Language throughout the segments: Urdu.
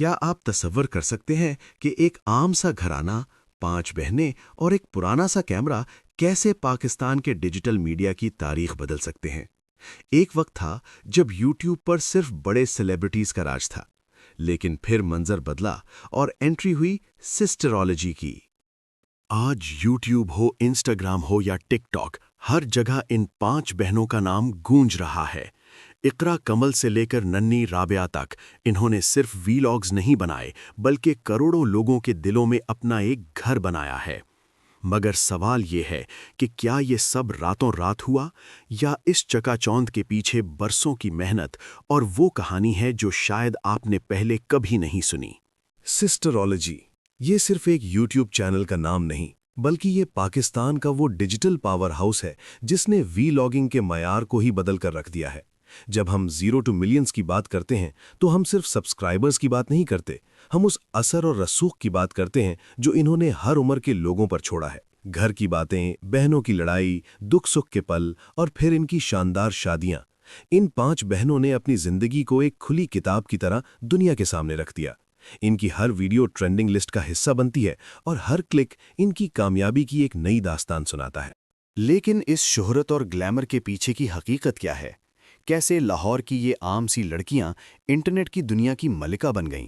کیا آپ تصور کر سکتے ہیں کہ ایک عام سا گھرانہ، 5 بہنیں اور ایک پرانا سا کیمرہ کیسے پاکستان کے ڈیجیٹل میڈیا کی تاریخ بدل سکتے ہیں؟ ایک وقت تھا جب یوٹیوب پر صرف بڑے سیلیبریٹیز کا راج تھا، لیکن پھر منظر بدلا اور انٹری ہوئی سسٹرولوجی کی۔ آج یوٹیوب ہو، انسٹاگرام ہو یا ٹک ٹاک، ہر جگہ ان 5 بہنوں کا نام گونج رہا ہے۔ اقرا کمل سے لے کر ننھی رابعہ تک، انہوں نے صرف ویلاگز نہیں بنائے بلکہ کروڑوں لوگوں کے دلوں میں اپنا ایک گھر بنایا ہے۔ مگر سوال یہ ہے کہ کیا یہ سب راتوں رات ہوا، یا اس چکا چوند کے پیچھے برسوں کی محنت اور وہ کہانی ہے جو شاید آپ نے پہلے کبھی نہیں سنی؟ سسٹرولوجی یہ صرف ایک یوٹیوب چینل کا نام نہیں، بلکہ یہ پاکستان کا وہ ڈیجیٹل پاور ہاؤس ہے جس نے وی لاگنگ کے معیار کو ہی بدل کر رکھ دیا ہے۔ جب ہم 0 to millions کی بات کرتے ہیں تو ہم صرف سبسکرائبرز کی بات نہیں کرتے، ہم اس اثر اور رسوخ کی بات کرتے ہیں جو انہوں نے ہر عمر کے لوگوں پر چھوڑا ہے۔ گھر کی باتیں، بہنوں کی لڑائی، دکھ سکھ کے پل اور پھر ان کی شاندار شادیاں۔ ان 5 بہنوں نے اپنی زندگی کو ایک کھلی کتاب کی طرح دنیا کے سامنے رکھ دیا۔ ان کی ہر ویڈیو ٹرینڈنگ لسٹ کا حصہ بنتی ہے اور ہر کلک ان کی کامیابی کی ایک نئی داستان سناتا ہے۔ لیکن اس شہرت اور گلیمر کے پیچھے کی حقیقت کیا ہے؟ کیسے لاہور کی یہ عام سی لڑکیاں انٹرنیٹ کی دنیا کی ملکہ بن گئیں؟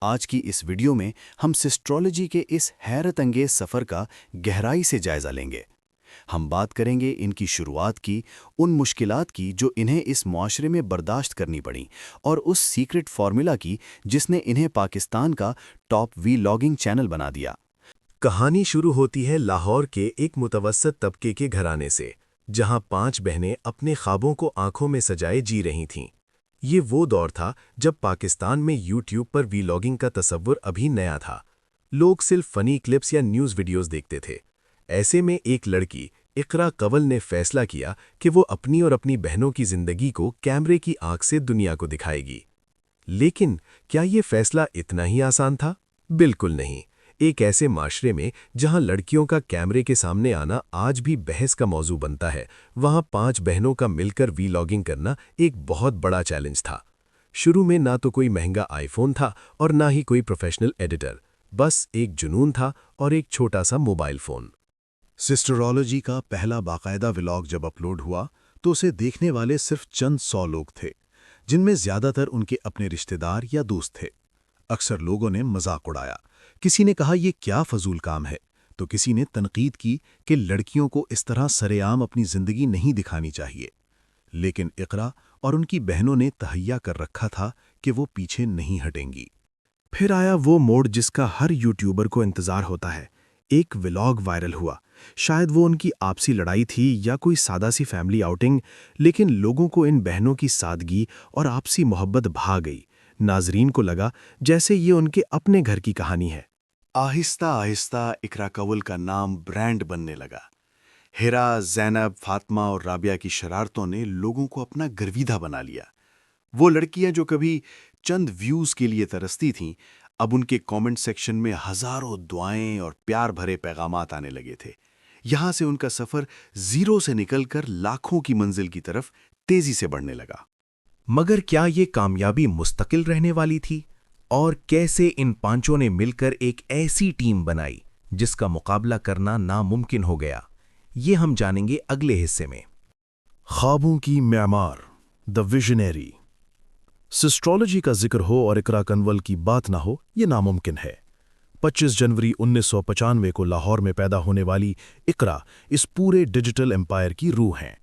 آج کی اس ویڈیو میں ہم سسٹرولوجی کے اس حیرت انگیز سفر کا گہرائی سے جائزہ لیں گے۔ ہم بات کریں گے ان کی شروعات کی، ان مشکلات کی جو انہیں اس معاشرے میں برداشت کرنی پڑیں، اور اس سیکرٹ فارمولا کی جس نے انہیں پاکستان کا ٹاپ وی لاگنگ چینل بنا دیا۔ کہانی شروع ہوتی ہے لاہور کے ایک متوسط طبقے کے گھرانے سے، جہاں 5 بہنیں اپنے خوابوں کو آنکھوں میں سجائے جی رہی تھیں۔ یہ وہ دور تھا جب پاکستان میں یوٹیوب پر وی لاگنگ کا تصور ابھی نیا تھا۔ لوگ صرف فنی کلپس یا نیوز ویڈیوز دیکھتے تھے۔ ایسے میں ایک لڑکی، اقرا کنول نے فیصلہ کیا کہ وہ اپنی اور اپنی بہنوں کی زندگی کو کیمرے کی آنکھ سے دنیا کو دکھائے گی۔ لیکن کیا یہ فیصلہ اتنا ہی آسان تھا؟ بالکل نہیں۔ ایک ایسے معاشرے میں جہاں لڑکیوں کا کیمرے کے سامنے آنا آج بھی بحث کا موضوع بنتا ہے، وہاں 5 بہنوں کا مل کر وی لاگنگ کرنا ایک بہت بڑا چیلنج تھا۔ شروع میں نہ تو کوئی مہنگا آئی فون تھا اور نہ ہی کوئی پروفیشنل ایڈیٹر، بس ایک جنون تھا اور ایک چھوٹا سا موبائل فون۔ سسٹرولوجی کا پہلا باقاعدہ ولاگ جب اپلوڈ ہوا تو اسے دیکھنے والے صرف چند 100 لوگ تھے، جن میں زیادہ تر ان کے اپنے رشتہ دار یا دوست تھے۔ اکثر لوگوں نے مذاق اڑایا، کسی نے کہا یہ کیا فضول کام ہے، تو کسی نے تنقید کی کہ لڑکیوں کو اس طرح سرے عام اپنی زندگی نہیں دکھانی چاہیے۔ لیکن اقرا اور ان کی بہنوں نے تہیا کر رکھا تھا کہ وہ پیچھے نہیں ہٹیں گی۔ پھر آیا وہ موڑ جس کا ہر یوٹیوبر کو انتظار ہوتا ہے۔ ایک ولاگ وائرل ہوا، شاید وہ ان کی آپسی لڑائی تھی یا کوئی سادہ سی فیملی آؤٹنگ، لیکن لوگوں کو ان بہنوں کی سادگی اور آپسی محبت بھا گئی۔ ناظرین کو لگا جیسے یہ ان کے اپنے گھر کی کہانی ہے۔ آہستہ آہستہ اقرا کنول کا نام برانڈ بننے لگا۔ ہیرا، زینب، فاطمہ اور رابعہ کی شرارتوں نے لوگوں کو اپنا گرویدہ بنا لیا۔ وہ لڑکیاں جو کبھی چند ویوز کے لیے ترستی تھیں، اب ان کے کامنٹ سیکشن میں ہزاروں دعائیں اور پیار بھرے پیغامات آنے لگے تھے۔ یہاں سے ان کا سفر 0 سے نکل کر لاکھوں کی منزل کی طرف تیزی سے بڑھنے لگا۔ مگر کیا یہ کامیابی مستقل رہنے والی تھی؟ اور کیسے ان 5 نے مل کر ایک ایسی ٹیم بنائی جس کا مقابلہ کرنا ناممکن ہو گیا؟ یہ ہم جانیں گے اگلے حصے میں۔ خوابوں کی معمار، دی ویژنری۔ سسٹرولوجی کا ذکر ہو اور اقرا کنول کی بات نہ ہو، یہ ناممکن ہے۔ 25 جنوری 1995 کو لاہور میں پیدا ہونے والی اقرا اس پورے ڈیجیٹل امپائر کی روح ہیں۔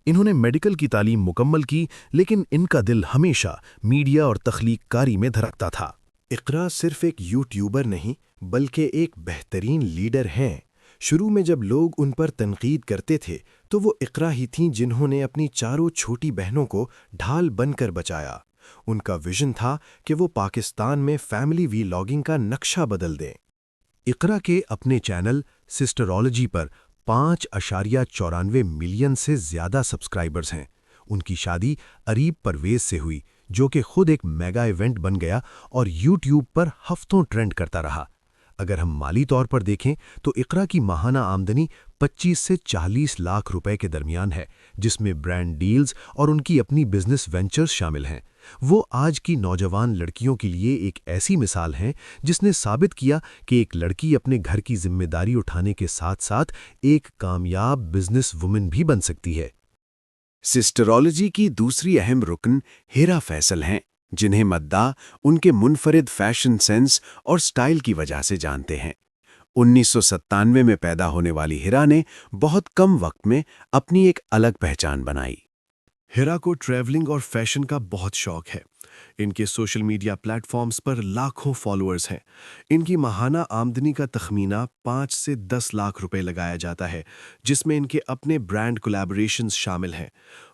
انہوں نے میڈیکل کی تعلیم مکمل کی، لیکن ان کا دل ہمیشہ میڈیا اور تخلیق کاری میں دھڑکتا تھا۔ اقرا صرف ایک یوٹیوبر نہیں بلکہ ایک بہترین لیڈر ہیں۔ شروع میں جب لوگ ان پر تنقید کرتے تھے تو وہ اقرا ہی تھیں جنہوں نے اپنی 4 چھوٹی بہنوں کو ڈھال بن کر بچایا۔ ان کا ویژن تھا کہ وہ پاکستان میں فیملی وی لاگنگ کا نقشہ بدل دیں۔ اقرا کے اپنے چینل سسٹرولوجی پر 5.94 ملین سے زیادہ سبسکرائبرز ہیں۔ ان کی شادی اریب پرویز سے ہوئی، جو کہ خود ایک میگا ایونٹ بن گیا اور یوٹیوب پر ہفتوں ٹرینڈ کرتا رہا۔ اگر ہم مالی طور پر دیکھیں تو اقرا کی ماہانہ آمدنی 25 سے 40 لاکھ روپے کے درمیان ہے، جس میں برانڈ ڈیلز اور ان کی اپنی بزنس وینچرز شامل ہیں۔ وہ آج کی نوجوان لڑکیوں کے لیے ایک ایسی مثال ہیں جس نے ثابت کیا کہ ایک لڑکی اپنے گھر کی ذمہ داری اٹھانے کے ساتھ ساتھ ایک کامیاب بزنس وومن بھی بن سکتی ہے۔ سسٹرولوجی کی دوسری اہم رکن ہیرا فیصل ہیں، جنہیں مداح ان کے منفرد فیشن سینس اور سٹائل کی وجہ سے جانتے ہیں۔ 1997 میں پیدا ہونے والی ہیرا نے بہت کم وقت میں اپنی ایک الگ پہچان بنائی۔ ہیرا کو ٹریولنگ اور فیشن کا بہت شوق ہے۔ ان کے سوشل میڈیا پلیٹ فارمز پر لاکھوں فالوورز ہیں۔ ان کی ماہانہ آمدنی کا تخمینہ 5 سے 10 لاکھ روپے لگایا جاتا ہے، جس میں ان کے اپنے برانڈ کولیبوریشنز شامل ہیں۔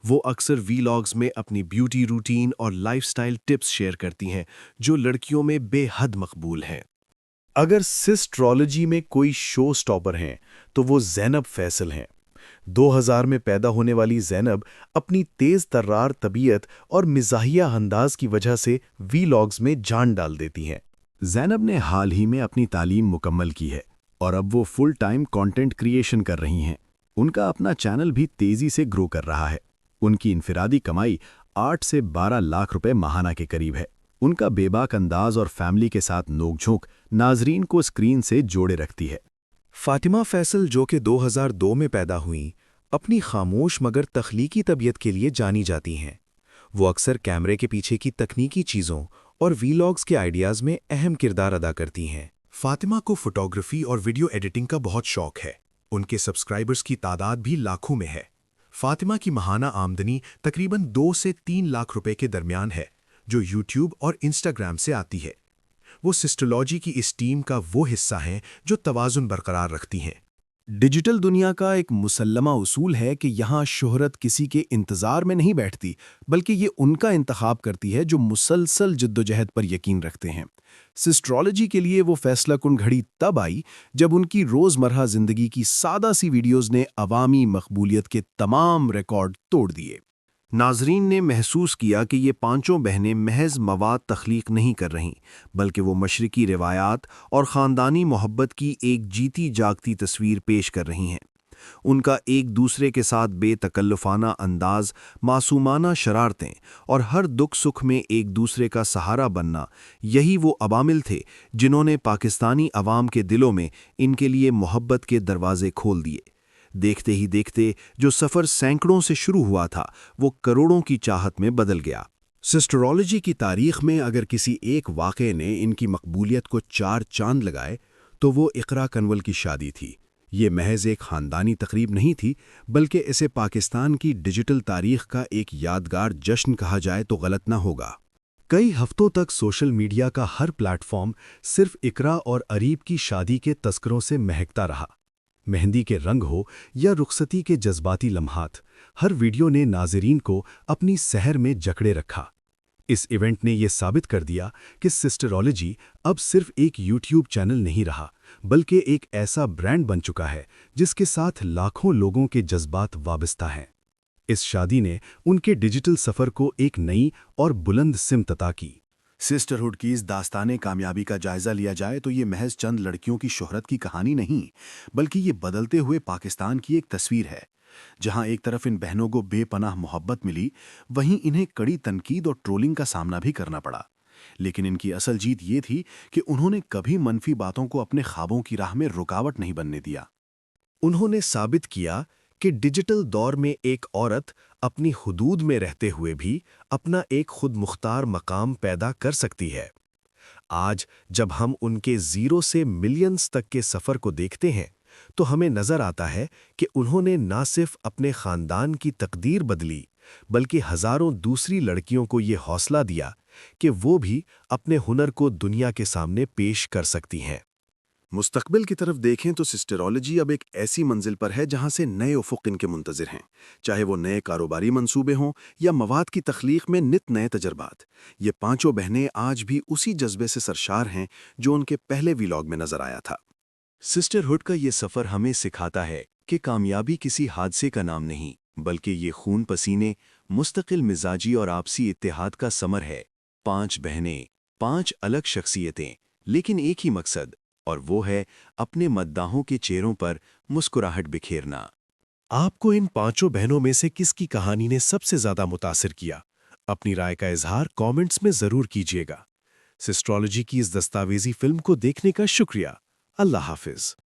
وہ اکثر وی لاگز میں اپنی بیوٹی روٹین اور لائف سٹائل ٹپس شیئر کرتی ہیں، جو لڑکیوں میں بے حد مقبول ہیں۔ اگر سسٹرولوجی میں کوئی شو سٹاپر ہیں تو وہ زینب فیصل ہیں۔ 2000 میں پیدا ہونے والی زینب اپنی تیز ترار طبیعت اور مزاحیہ انداز کی وجہ سے وی لاگز میں جان ڈال دیتی ہیں۔ زینب نے حال ہی میں اپنی تعلیم مکمل کی ہے اور اب وہ فل ٹائم کانٹینٹ کریشن کر رہی ہیں۔ ان کا اپنا چینل بھی تیزی سے گرو کر رہا ہے۔ ان کی انفرادی کمائی 8 سے 12 لاکھ روپے ماہانہ کے قریب ہے۔ ان کا بے باک انداز اور فیملی کے ساتھ نوک جھونک ناظرین کو اسکرین سے جوڑے رکھتی ہے۔ فاطمہ فیصل، جو کہ 2002 میں پیدا ہوئیں، اپنی خاموش مگر تخلیقی طبیعت کے لیے جانی جاتی ہیں۔ وہ اکثر کیمرے کے پیچھے کی تکنیکی چیزوں اور وی لاگز کے آئیڈیاز میں اہم کردار ادا کرتی ہیں۔ فاطمہ کو فوٹوگرافی اور ویڈیو ایڈیٹنگ کا بہت شوق ہے۔ ان کے سبسکرائبرز کی تعداد بھی لاکھوں میں ہے۔ فاطمہ کی ماہانہ آمدنی تقریباً 2 سے 3 لاکھ روپے کے درمیان ہے، جو یوٹیوب اور انسٹاگرام سے آتی ہے۔ وہ سسٹرولوجی کی اس ٹیم کا وہ حصہ ہیں جو توازن برقرار رکھتی ہیں۔ ڈیجیٹل دنیا کا ایک مسلمہ اصول ہے کہ یہاں شہرت کسی کے انتظار میں نہیں بیٹھتی، بلکہ یہ ان کا انتخاب کرتی ہے جو مسلسل جدوجہد پر یقین رکھتے ہیں۔ سسٹرولوجی کے لیے وہ فیصلہ کن گھڑی تب آئی جب ان کی روزمرہ زندگی کی سادہ سی ویڈیوز نے عوامی مقبولیت کے تمام ریکارڈ توڑ دیے۔ ناظرین نے محسوس کیا کہ یہ پانچوں بہنیں محض مواد تخلیق نہیں کر رہیں، بلکہ وہ مشرقی روایات اور خاندانی محبت کی ایک جیتی جاگتی تصویر پیش کر رہی ہیں۔ ان کا ایک دوسرے کے ساتھ بے تکلفانہ انداز، معصومانہ شرارتیں اور ہر دکھ سکھ میں ایک دوسرے کا سہارا بننا، یہی وہ عوامل تھے جنہوں نے پاکستانی عوام کے دلوں میں ان کے لیے محبت کے دروازے کھول دیے۔ دیکھتے ہی دیکھتے جو سفر سینکڑوں سے شروع ہوا تھا، وہ کروڑوں کی چاہت میں بدل گیا۔ سسٹرولوجی کی تاریخ میں اگر کسی ایک واقعے نے ان کی مقبولیت کو 4 چاند لگائے تو وہ اقرا کنول کی شادی تھی۔ یہ محض ایک خاندانی تقریب نہیں تھی، بلکہ اسے پاکستان کی ڈیجیٹل تاریخ کا ایک یادگار جشن کہا جائے تو غلط نہ ہوگا۔ کئی ہفتوں تک سوشل میڈیا کا ہر پلیٹ فارم صرف اقرا اور اریب کی شادی کے تذکروں سے مہکتا رہا۔ مہندی کے رنگ ہو یا رخصتی کے جذباتی لمحات، ہر ویڈیو نے ناظرین کو اپنی سحر میں جکڑے رکھا۔ اس ایونٹ نے یہ ثابت کر دیا کہ سسٹرولوجی اب صرف ایک یوٹیوب چینل نہیں رہا، بلکہ ایک ایسا برانڈ بن چکا ہے جس کے ساتھ لاکھوں لوگوں کے جذبات وابستہ ہیں۔ اس شادی نے ان کے ڈیجیٹل سفر کو ایک نئی اور بلند سمت عطا کی۔ سسٹرہڈ کی اس داستان کامیابی کا جائزہ لیا جائے تو یہ محض چند لڑکیوں کی شہرت کی کہانی نہیں، بلکہ یہ بدلتے ہوئے پاکستان کی ایک تصویر ہے، جہاں ایک طرف ان بہنوں کو بے پناہ محبت ملی، وہیں انہیں کڑی تنقید اور ٹرولنگ کا سامنا بھی کرنا پڑا۔ لیکن ان کی اصل جیت یہ تھی کہ انہوں نے کبھی منفی باتوں کو اپنے خوابوں کی راہ میں رکاوٹ نہیں بننے دیا۔ انہوں نے ثابت کیا کہ ڈیجیٹل دور میں ایک عورت اپنی حدود میں رہتے ہوئے بھی اپنا ایک خود مختار مقام پیدا کر سکتی ہے۔ آج جب ہم ان کے 0 سے ملینز تک کے سفر کو دیکھتے ہیں تو ہمیں نظر آتا ہے کہ انہوں نے نہ صرف اپنے خاندان کی تقدیر بدلی، بلکہ ہزاروں دوسری لڑکیوں کو یہ حوصلہ دیا کہ وہ بھی اپنے ہنر کو دنیا کے سامنے پیش کر سکتی ہیں۔ مستقبل کی طرف دیکھیں تو سسٹرولوجی اب ایک ایسی منزل پر ہے جہاں سے نئے افق ان کے منتظر ہیں، چاہے وہ نئے کاروباری منصوبے ہوں یا مواد کی تخلیق میں نت نئے تجربات۔ یہ پانچوں بہنیں آج بھی اسی جذبے سے سرشار ہیں جو ان کے پہلے ویلاگ میں نظر آیا تھا۔ سسٹرہڈ کا یہ سفر ہمیں سکھاتا ہے کہ کامیابی کسی حادثے کا نام نہیں، بلکہ یہ خون پسینے، مستقل مزاجی اور آپسی اتحاد کا ثمر ہے۔ 5 بہنیں، 5 الگ شخصیتیں، لیکن ایک ہی مقصد، اور وہ ہے اپنے مداحوں کے چہروں پر مسکراہٹ بکھیرنا۔ آپ کو ان 5 بہنوں میں سے کس کی کہانی نے سب سے زیادہ متاثر کیا؟ اپنی رائے کا اظہار کامنٹس میں ضرور کیجیے گا۔ سسٹرالوجی کی اس دستاویزی فلم کو دیکھنے کا شکریہ۔ اللہ حافظ۔